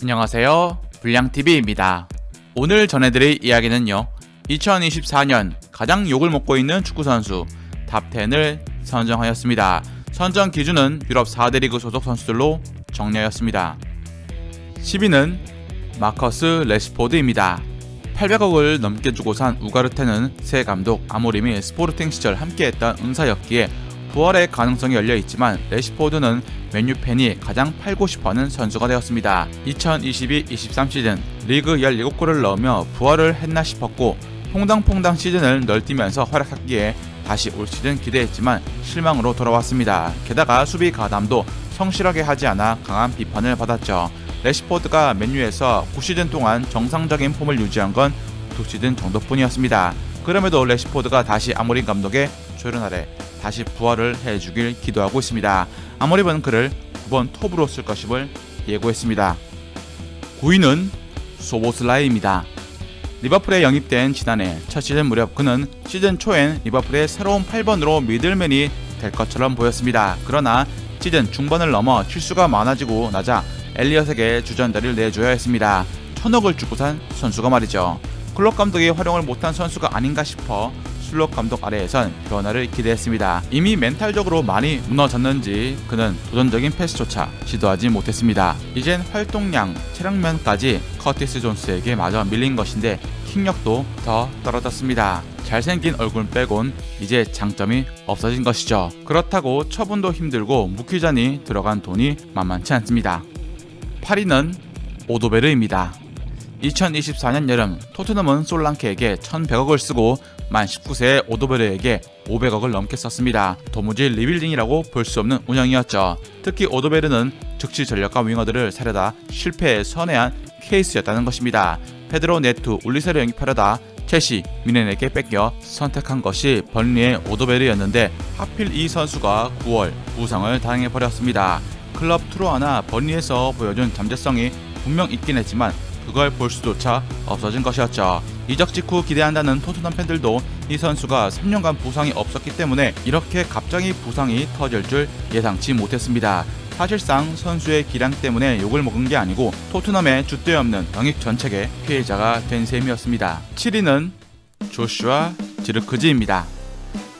안녕하세요, 불량TV입니다. 오늘 전해드릴 이야기는요, 2024년 가장 욕을 먹고 있는 축구선수 탑10을 선정하였습니다. 선정 기준은 유럽 4대 리그 소속 선수들로 정리하였습니다. 10위는 마커스 레시포드입니다. 800억을 넘게 주고 산 우가르테는 새 감독 아모림이 스포르팅 시절 함께했던 은사였기에 부활의 가능성이 열려있지만 레시포드는 맨유 팬이 가장 팔고 싶어하는 선수가 되었습니다. 2022-23 시즌 리그 17골을 넣으며 부활을 했나 싶었고 퐁당퐁당 시즌을 널뛰면서 활약했기에 다시 올 시즌 기대했지만 실망으로 돌아왔습니다. 게다가 수비 가담도 성실하게 하지 않아 강한 비판을 받았죠. 레시포드가 맨유에서 9시즌 동안 정상적인 폼을 유지한 건 2시즌 정도뿐이었습니다. 그럼에도 레시포드가 다시 아모림 감독의 조련 아래 다시 부활을 해주길 기도하고 있습니다. 아모림은 그를 9번 톱으로 쓸 것임을 예고했습니다. 9위는 소보슬라이입니다. 리버풀에 영입된 지난해 첫 시즌 무렵 그는 시즌 초엔 리버풀의 새로운 8번으로 미들맨이 될 것처럼 보였습니다. 그러나 시즌 중반을 넘어 실수가 많아지고 나자 엘리엇에게 주전자를 내줘야 했습니다. 1000억을 주고 산 선수가 말이죠. 클럽 감독이 활용을 못한 선수가 아닌가 싶어 슬롯 감독 아래에선 변화를 기대했습니다. 이미 멘탈적으로 많이 무너졌는지 그는 도전적인 패스조차 시도하지 못했습니다. 이젠 활동량, 체력면까지 커티스 존스에게 마저 밀린 것인데 킥력도 더 떨어졌습니다. 잘생긴 얼굴 빼곤 이제 장점이 없어진 것이죠. 그렇다고 처분도 힘들고 무기전이 들어간 돈이 만만치 않습니다. 8위는 오도베르입니다. 2024년 여름 토트넘은 솔랑케에게 1100억을 쓰고 만 19세의 오도베르에게 500억을 넘게 썼습니다. 도무지 리빌딩이라고 볼 수 없는 운영이었죠. 특히 오도베르는 즉시 전력과 윙어들을 사려다 실패에 선회한 케이스였다는 것입니다. 페드로 네투, 울리세를 영입하려다 첼시, 미넨에게 뺏겨 선택한 것이 번리의 오도베르였는데 하필 이 선수가 9월 부상을 당해버렸습니다. 클럽 트로아나 번리에서 보여준 잠재성이 분명 있긴 했지만 그걸 볼 수조차 없어진 것이었죠. 이적 직후 기대한다는 토트넘 팬들도 이 선수가 3년간 부상이 없었기 때문에 이렇게 갑자기 부상이 터질 줄 예상치 못했습니다. 사실상 선수의 기량 때문에 욕을 먹은 게 아니고 토트넘의 줏대 없는 영입 정책의 피해자가 된 셈이었습니다. 7위는 조슈아 지르크지입니다.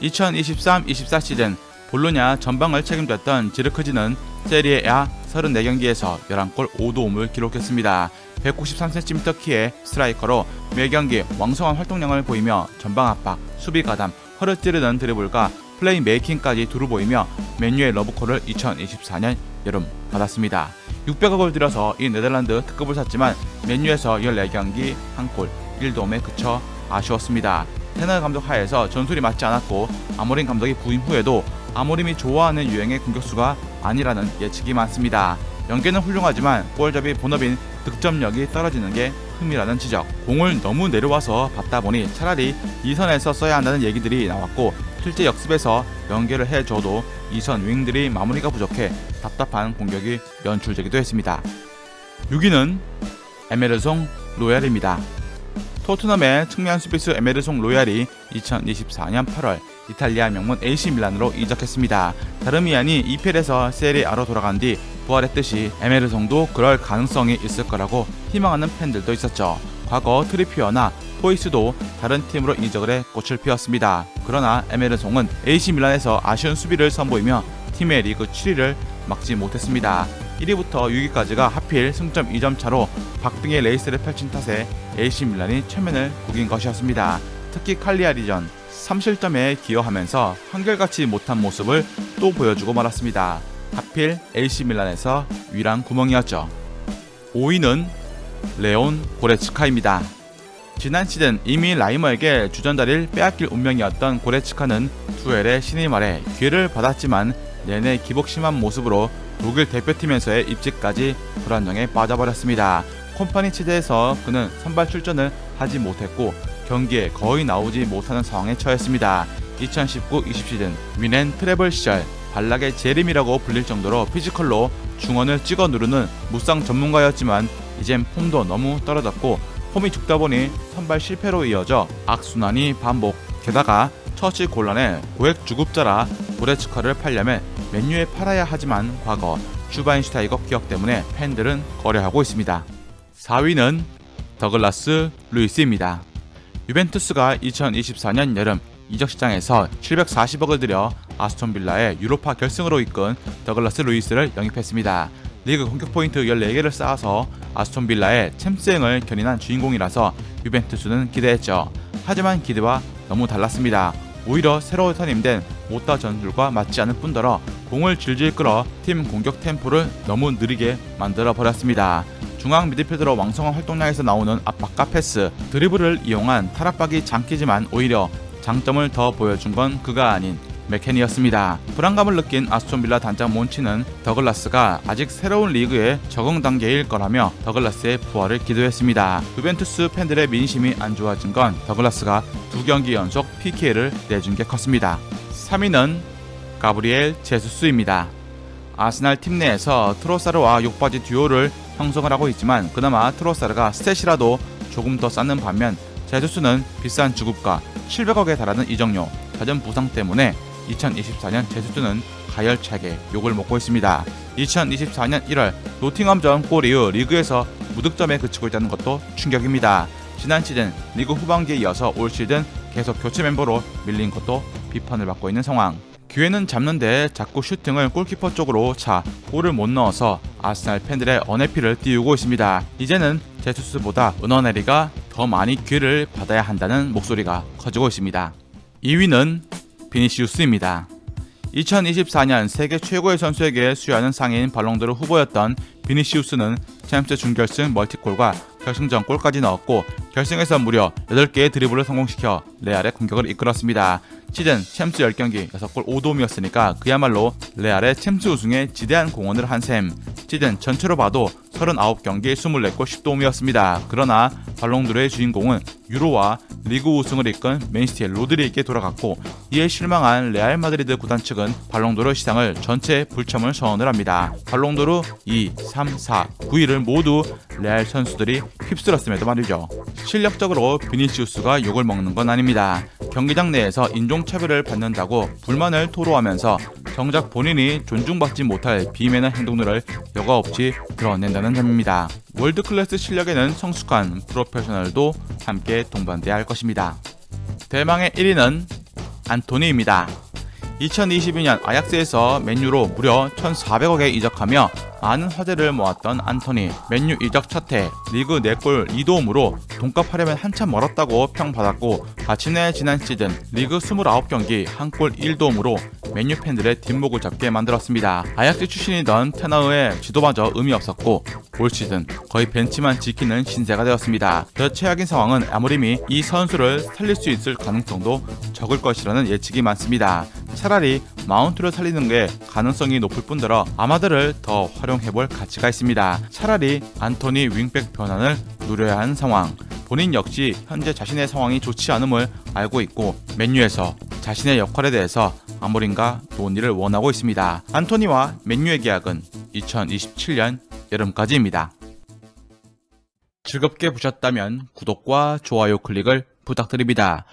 2023-24 시즌 볼로냐 전방을 책임졌던 지르크지는 세리에 A 34경기에서 11골 5도움을 기록했습니다. 193cm 키의 스트라이커로 매경기 왕성한 활동량을 보이며 전방 압박, 수비 가담, 허를 찌르는 드리블과 플레이메이킹까지 두루 보이며 맨유의 러브콜을 2024년 여름 받았습니다. 600억을 들여서 이 네덜란드 특급을 샀지만 맨유에서 14경기 1골 1도움에 그쳐 아쉬웠습니다. 테너 감독 하에서 전술이 맞지 않았고 아모림 감독이 부임 후에도 아모림이 좋아하는 유형의 공격수가 아니라는 예측이 많습니다. 연계는 훌륭하지만 볼잡이 본업인 득점력이 떨어지는 게 흠이라는 지적. 공을 너무 내려와서 받다 보니 차라리 2선에서 써야 한다는 얘기들이 나왔고 실제 역습에서 연계를 해줘도 2선 윙들이 마무리가 부족해 답답한 공격이 연출되기도 했습니다. 6위는 에메르송 로얄입니다. 토트넘의 측면 수비수 에메르송 로얄이 2024년 8월 이탈리아 명문 AC 밀란으로 이적했습니다. 다름이 아닌 EPL에서 세리아로 돌아간 뒤 부활했듯이 에메르송도 그럴 가능성이 있을 거라고 희망하는 팬들도 있었죠. 과거 트리피어나 포이스도 다른 팀으로 이적을 해 꽃을 피웠습니다. 그러나 에메르송은 AC 밀란에서 아쉬운 수비를 선보이며 팀의 리그 7위를 막지 못했습니다. 1위부터 6위까지가 하필 승점 2점 차로 박빙의 레이스를 펼친 탓에 AC 밀란이 최면을 구긴 것이었습니다. 특히 칼리아리전 3실점에 기여하면서 한결같이 못한 모습을 또 보여주고 말았습니다. 하필 AC 밀란에서 위란 구멍이었죠. 5위는 레온 고레츠카입니다. 지난 시즌 이미 라이머에게 주전자리를 빼앗길 운명이었던 고레츠카는 투엘의 신임 아래 기회를 받았지만 내내 기복심한 모습으로 독일 대표팀에서의 입지까지 불안정에 빠져버렸습니다. 컴파니 체제에서 그는 선발 출전을 하지 못했고 경기에 거의 나오지 못하는 상황에 처했습니다. 2019-20 시즌 미넨 트래블 시절 발락의 재림이라고 불릴 정도로 피지컬로 중원을 찍어 누르는 무쌍 전문가였지만 이젠 폼도 너무 떨어졌고 폼이 죽다 보니 선발 실패로 이어져 악순환이 반복. 게다가 처치 곤란해 고액 주급자라 고레츠카를 팔려면 맨유에 팔아야 하지만 과거 슈바인슈타이거 기억 때문에 팬들은 거래하고 있습니다. 4위는 더글라스 루이스입니다. 유벤투스가 2024년 여름 이적 시장에서 740억을 들여 아스톤빌라의 유로파 결승으로 이끈 더글라스 루이스를 영입했습니다. 리그 공격 포인트 14개를 쌓아서 아스톤빌라의 챔스행을 견인한 주인공이라서 유벤투스는 기대했죠. 하지만 기대와 너무 달랐습니다. 오히려 새로 선임된 모타 전술과 맞지 않을 뿐더러 공을 질질 끌어 팀 공격 템포를 너무 느리게 만들어 버렸습니다. 중앙 미드필더로 왕성한 활동량에서 나오는 압박과 패스, 드리블을 이용한 탈압박이 장기지만 오히려 장점을 더 보여준 건 그가 아닌 맥켄이었습니다. 불안감을 느낀 아스톤빌라 단장 몬치는 더글라스가 아직 새로운 리그에 적응 단계일 거라며 더글라스의 부활을 기도했습니다. 유벤투스 팬들의 민심이 안 좋아진 건 더글라스가 2경기 연속 PK를 내준 게 컸습니다. 3위는 가브리엘 제수스입니다. 아스날 팀 내에서 트로사르와 욕바지 듀오를 형성을 하고 있지만 그나마 트로사르가 스탯이라도 조금 더 쌓는 반면 제수스는 비싼 주급가 700억에 달하는 이적료, 잦은 부상 때문에 2024년 제수스는 가열차게 욕을 먹고 있습니다. 2024년 1월 노팅엄전 골 이후 리그에서 무득점에 그치고 있다는 것도 충격입니다. 지난 시즌 리그 후반기에 이어서 올 시즌 계속 교체 멤버로 밀린 것도 비판을 받고 있는 상황. 기회는 잡는데 자꾸 슈팅을 골키퍼 쪽으로 차 골을 못 넣어서 아스날 팬들의 언해피를 띄우고 있습니다. 이제는 제수스보다 은어네리가 더 많이 기회를 받아야 한다는 목소리가 커지고 있습니다. 2위는 비니시우스입니다. 2024년 세계 최고의 선수에게 수여하는 상인 발롱도르 후보였던 비니시우스는 챔스 준결승 멀티골과 결승전 골까지 넣었고 결승에서 무려 8개의 드리블을 성공시켜 레알의 공격을 이끌었습니다. 시즌 챔스 10경기 6골 5도움이었으니까 그야말로 레알의 챔스 우승에 지대한 공헌을 한 셈. 시즌 전체로 봐도 39경기 24골 10도움이었습니다. 그러나 발롱도르의 주인공은 유로와 리그 우승을 이끈 맨시티의 로드리에게 돌아갔고 이에 실망한 레알 마드리드 구단 측은 발롱도르 시상을 전체 불참을 선언을 합니다. 발롱도르 2, 3, 4, 9위를 모두 레알 선수들이 휩쓸었음에도 말이죠. 실력적으로 비니시우스가 욕을 먹는 건 아닙니다. 경기장 내에서 인종차별을 받는다고 불만을 토로하면서 정작 본인이 존중받지 못할 비매너 행동들을 여과 없이 드러낸다는 점입니다. 월드클래스 실력에는 성숙한 프로페셔널도 함께 동반돼야 할 것입니다. 대망의 1위는 안토니입니다. 2022년 아약스에서 맨유로 무려 1,400억에 이적하며 많은 화제를 모았던 안토니. 맨유 이적 첫해 리그 4골 2도움으로 돈값하려면 한참 멀었다고 평받았고 마침내 지난 시즌 리그 29경기 1골 1도움으로 맨유 팬들의 뒷목을 잡게 만들었습니다. 아약스 출신이던 테너의 지도마저 의미 없었고 올 시즌 거의 벤치만 지키는 신세가 되었습니다. 더 최악인 상황은 아무림이 이 선수를 살릴 수 있을 가능성도 적을 것이라는 예측이 많습니다. 차라리 마운트를 살리는 게 가능성이 높을 뿐더러 아마드를 더 활용해볼 가치가 있습니다. 차라리 안토니 윙백 변환을 누려야 하는 상황. 본인 역시 현재 자신의 상황이 좋지 않음을 알고 있고 맨유에서 자신의 역할에 대해서 아모림과 논의를 원하고 있습니다. 안토니와 맨유의 계약은 2027년 여름까지입니다. 즐겁게 보셨다면 구독과 좋아요 클릭을 부탁드립니다.